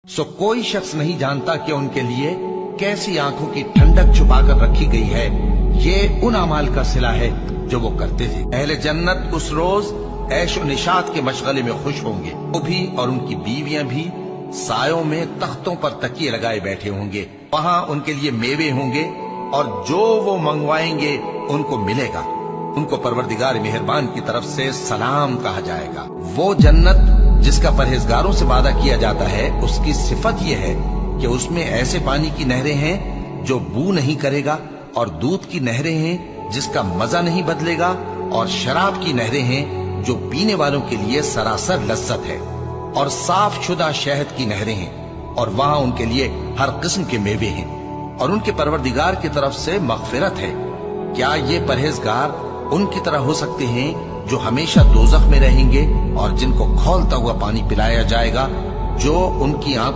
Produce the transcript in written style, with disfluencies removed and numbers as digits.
सो कोई शख्स नहीं जानता कि उनके लिए कैसी आंखों की ठंडक छुपाकर रखी गई है। ये उन अमाल का सिला है जो वो करते थे। अहले जन्नत उस रोज ऐशो निशात के मशगले में खुश होंगे। वो भी और उनकी बीवियां भी सायों में तख्तों पर तकिए लगाए बैठे होंगे। वहां उनके लिए मेवे होंगे और जो वो मंगवाएंगे उनको मिलेगा। उनको परवरदिगार मेहरबान की तरफ से सलाम कहा जाएगा। वो जन्नत जिसका परहेजगारों से वादा किया जाता है, उसकी सिफत यह है कि उसमें ऐसे पानी की नहरें हैं जो बू नहीं करेगा, और दूध की नहरें हैं जिसका मजा नहीं बदलेगा, और शराब की नहरें हैं जो पीने वालों के लिए सरासर लज्जत है, और साफ शुदा शहद की नहरें हैं, और वहां उनके लिए हर किस्म के मेवे हैं, और उनके परवरदिगार की तरफ से मगफिरत है। क्या ये परहेजगार उनकी तरह हो सकते हैं जो हमेशा दोजख में रहेंगे और जिनको खौलता हुआ पानी पिलाया जाएगा, जो उनकी आंखों